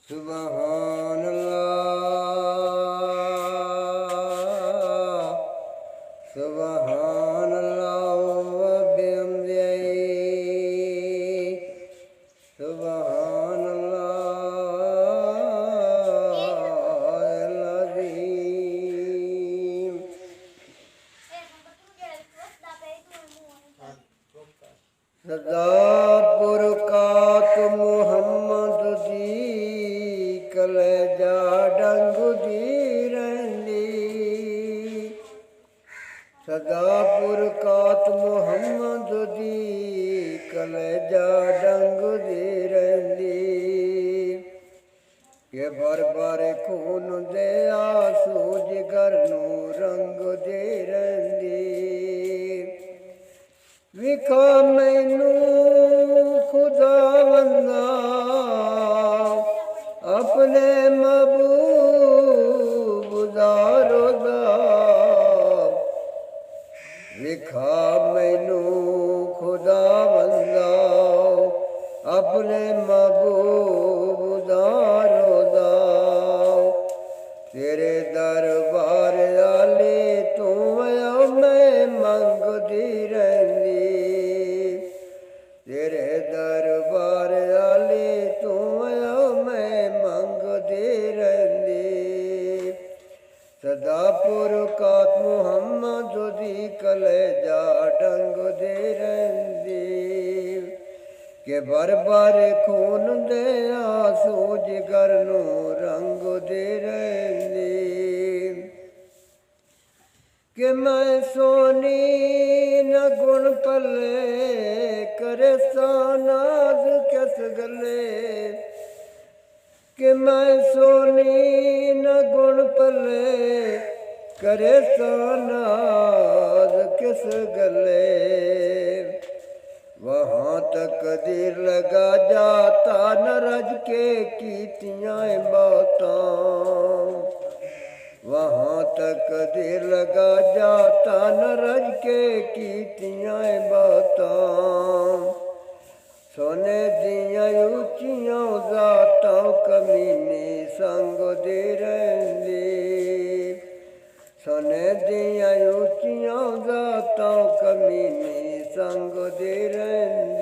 सुबहान अल्लाह सुबहान अल्लाह व बिहम्दिही सुबहान अल्लाहिल अज़ीम। सदा पुरकात मुहम्मद दी कलेजा डंगदी रहंदी। सदा पुरकात मुहम्मद दी कलेजा डंगदी रहंदी। के बार बार खून दे आंसू जिगर नूं रंगदी रहंदी। विखा मैनू खुदावंदा अपने महबूब दा रोज़ा। विखा मैनू खुदावंदा अपने महबूब दा रोज़ा। तेरे दरबार आले तू मैं मंगदी रहंदी। तेरे दरबार आले तू मैं मंगदी रहंदी। सदा पुरकात मुहम्मद दी कलेजा डंगदी रहंदी। के बार बार खून दे आंसू जिगर नूं रंगदी रहंदी। कि मैं सोनी न गुण पले करे सानाज किस गले। कि मैं सोनी न गुण पले करे सानाज किस गले। वहाँ तक देर लगा जाता न रज के कीतियाँ बातां। वहाँ तक देर लगा जाता न रज के कीतियाँ बातां। सोने दियाँ उच्चियाँ ज़ातां कमीनी संग दे रहंदी। सोने दियाँ उच्चियाँ ज़ातां कमीनी संग दे रहंदी।